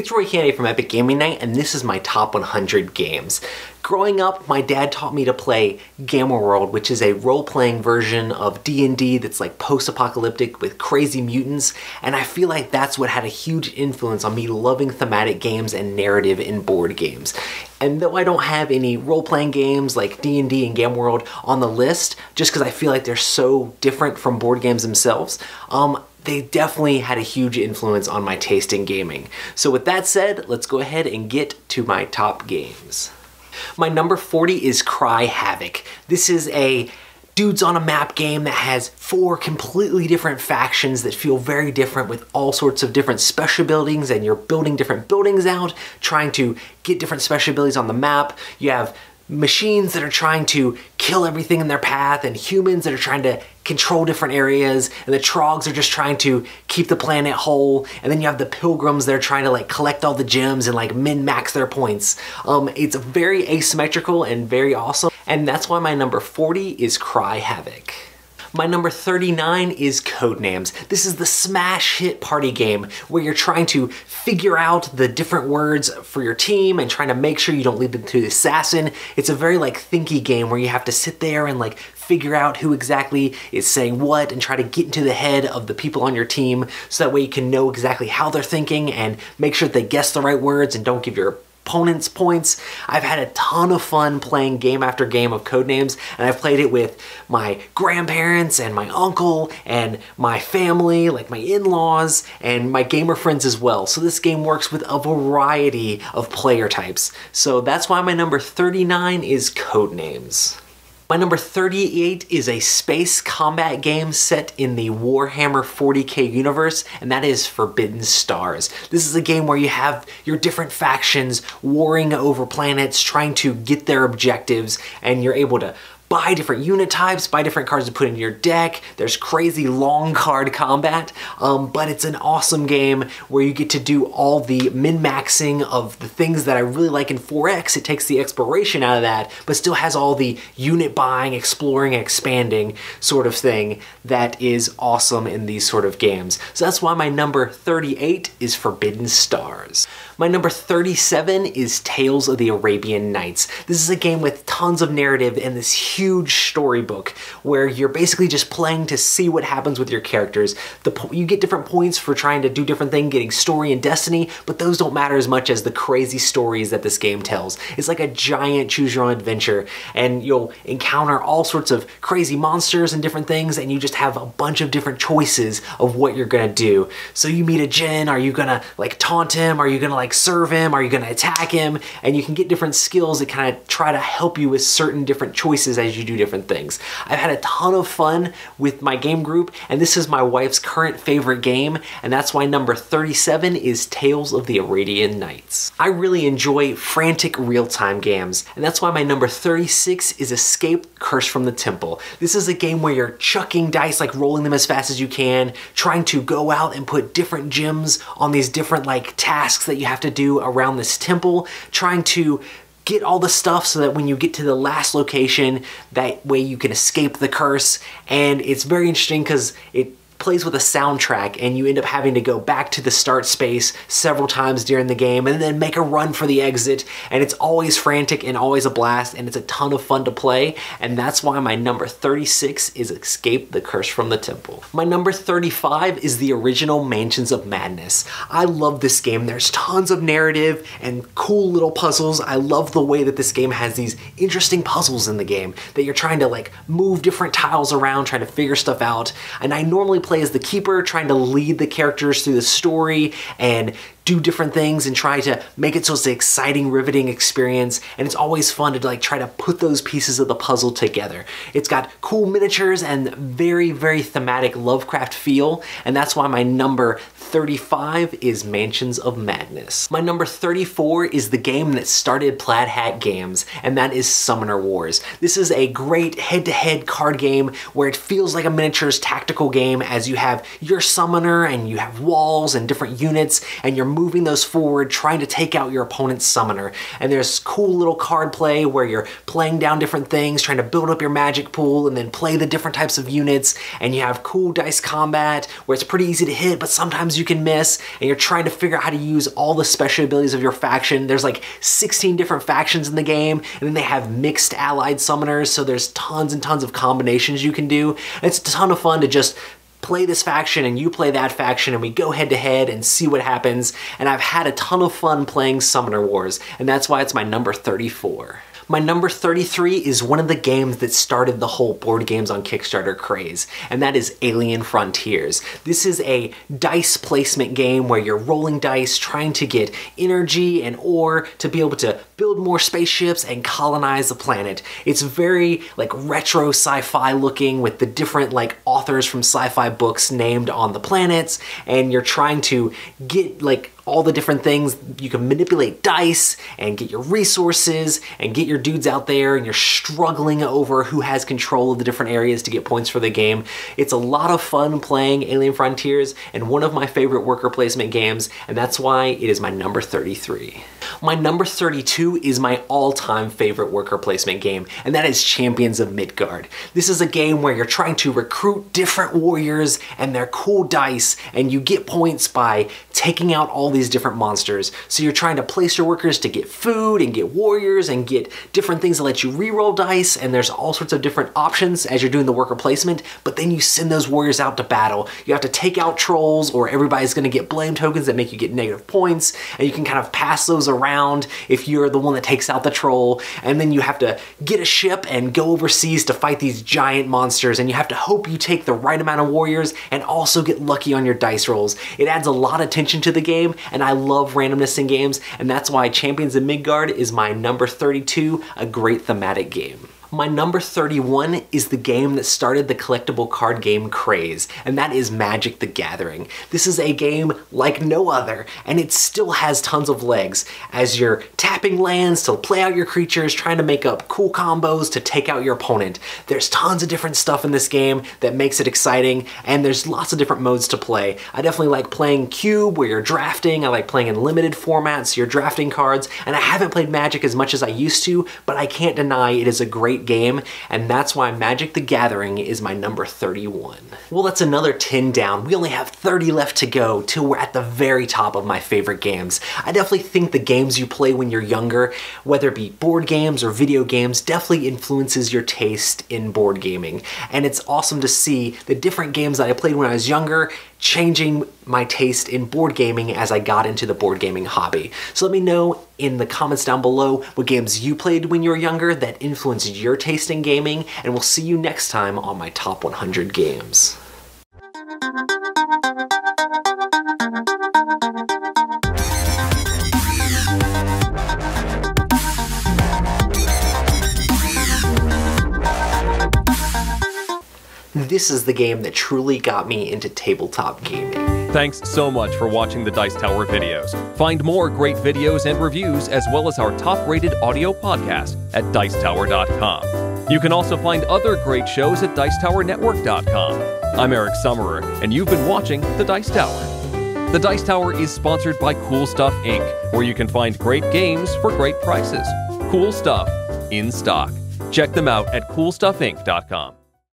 It's Roy Cannaday from Epic Gaming Night, and this is my top 100 games. Growing up, my dad taught me to play Gamma World, which is a role-playing version of D&D that's like post-apocalyptic with crazy mutants, and I feel like that's what had a huge influence on me loving thematic games and narrative in board games. And though I don't have any role-playing games like D&D and Gamma World on the list, just because I feel like they're so different from board games themselves, they definitely had a huge influence on my taste in gaming. So with that said, let's go ahead and get to my top games. My number 40 is Cry Havoc. This is a dudes on a map game that has 4 completely different factions that feel very different with all sorts of different special buildings, and you're building different buildings out, trying to get different special abilities on the map. You have machines that are trying to kill everything in their path, and humans that are trying to control different areas, and the trogs are just trying to keep the planet whole, and then you have the pilgrims that are trying to like collect all the gems and like min-max their points. It's very asymmetrical and very awesome, and that's why my number 40 is Cry Havoc. My number 39 is Codenames. This is the smash hit party game where you're trying to figure out the different words for your team and trying to make sure you don't lead them to the assassin. It's a very like thinky game where you have to sit there and like figure out who exactly is saying what and try to get into the head of the people on your team so that way you can know exactly how they're thinking and make sure that they guess the right words and don't give your opponents points. I've had a ton of fun playing game after game of Codenames, and I've played it with my grandparents and my uncle and my family, like my in-laws, and my gamer friends as well. So this game works with a variety of player types. So that's why my number 39 is Codenames. My number 38 is a space combat game set in the Warhammer 40k universe, and that is Forbidden Stars. This is a game where you have your different factions warring over planets, trying to get their objectives, and you're able to buy different unit types, buy different cards to put in your deck. There's crazy long card combat, but it's an awesome game where you get to do all the min-maxing of the things that I really like in 4X. It takes the exploration out of that, but still has all the unit buying, exploring, expanding sort of thing that is awesome in these sort of games. So that's why my number 38 is Forbidden Stars. My number 37 is Tales of the Arabian Nights. This is a game with tons of narrative and this huge storybook where you're basically just playing to see what happens with your characters. You get different points for trying to do different things, getting story and destiny, but those don't matter as much as the crazy stories that this game tells. It's like a giant choose your own adventure, and you'll encounter all sorts of crazy monsters and different things, and you just have a bunch of different choices of what you're gonna do. So you meet a djinn, are you gonna like taunt him? Are you gonna like serve him? Are you gonna attack him? And you can get different skills that kind of try to help you with certain different choices as you do different things. I've had a ton of fun with my game group, and this is my wife's current favorite game, and that's why number 37 is Tales of the Arabian Nights. I really enjoy frantic real-time games, and that's why my number 36 is Escape Curse from the Temple. This is a game where you're chucking dice, like rolling them as fast as you can, trying to go out and put different gems on these different like tasks that you have to do around this temple, trying to get all the stuff so that when you get to the last location, that way you can escape the curse. And it's very interesting because it plays with a soundtrack, and you end up having to go back to the start space several times during the game and then make a run for the exit, and it's always frantic and always a blast, and it's a ton of fun to play, and that's why my number 36 is Escape the Curse from the Temple. My number 35 is the original Mansions of Madness. I love this game. There's tons of narrative and cool little puzzles. I love the way that this game has these interesting puzzles in the game that you're trying to like move different tiles around, trying to figure stuff out, and I normally play as the keeper, trying to lead the characters through the story and do different things and try to make it so it's an exciting, riveting experience, and it's always fun to like try to put those pieces of the puzzle together. It's got cool miniatures and very, very thematic Lovecraft feel, and that's why my number 35 is Mansions of Madness. My number 34 is the game that started Plaid Hat Games, and that is Summoner Wars. This is a great head-to-head card game where it feels like a miniatures tactical game as you have your summoner and you have walls and different units, and you're moving those forward, trying to take out your opponent's summoner. And there's cool little card play where you're playing down different things, trying to build up your magic pool and then play the different types of units. And you have cool dice combat where it's pretty easy to hit, but sometimes you can miss, and you're trying to figure out how to use all the special abilities of your faction. There's like 16 different factions in the game, and then they have mixed allied summoners, so there's tons and tons of combinations you can do. And it's a ton of fun to just play this faction and you play that faction and we go head to head and see what happens. And I've had a ton of fun playing Summoner Wars, and that's why it's my number 34. My number 33 is one of the games that started the whole board games on Kickstarter craze, and that is Alien Frontiers. This is a dice placement game where you're rolling dice, trying to get energy and ore to be able to build more spaceships and colonize the planet. It's very like retro sci-fi looking with the different like authors from sci-fi books named on the planets, and you're trying to get like all the different things. You can manipulate dice and get your resources and get your dudes out there, and you're struggling over who has control of the different areas to get points for the game. It's a lot of fun playing Alien Frontiers and one of my favorite worker placement games, and that's why it is my number 33. My number 32 is my all-time favorite worker placement game, and that is Champions of Midgard. This is a game where you're trying to recruit different warriors and their cool dice, and you get points by taking out all these different monsters. So you're trying to place your workers to get food and get warriors and get different things that let you re-roll dice, and there's all sorts of different options as you're doing the worker placement, but then you send those warriors out to battle. You have to take out trolls, or everybody's gonna get blame tokens that make you get negative points, and you can kind of pass those around if you're the one that takes out the troll, and then you have to get a ship and go overseas to fight these giant monsters, and you have to hope you take the right amount of warriors and also get lucky on your dice rolls. It adds a lot of tension to the game, and I love randomness in games, and that's why Champions of Midgard is my number 32, a great thematic game. My number 31 is the game that started the collectible card game craze, and that is Magic the Gathering. This is a game like no other, and it still has tons of legs as you're tapping lands to play out your creatures, trying to make up cool combos to take out your opponent. There's tons of different stuff in this game that makes it exciting, and there's lots of different modes to play. I definitely like playing Cube, where you're drafting. I like playing in limited formats, so you're drafting cards, and I haven't played Magic as much as I used to, but I can't deny it is a great game, and that's why Magic the Gathering is my number 31. Well, that's another 10 down. We only have 30 left to go till we're at the very top of my favorite games. I definitely think the games you play when you're younger, whether it be board games or video games, definitely influences your taste in board gaming. And it's awesome to see the different games that I played when I was younger changing my taste in board gaming as I got into the board gaming hobby. So let me know in the comments down below what games you played when you were younger that influenced your taste in gaming, and we'll see you next time on my top 100 games. This is the game that truly got me into tabletop gaming. Thanks so much for watching the Dice Tower videos. Find more great videos and reviews, as well as our top-rated audio podcast at Dicetower.com. You can also find other great shows at Dicetowernetwork.com. I'm Eric Summerer, and you've been watching The Dice Tower. The Dice Tower is sponsored by Cool Stuff Inc., where you can find great games for great prices. Cool stuff in stock. Check them out at CoolStuffInc.com.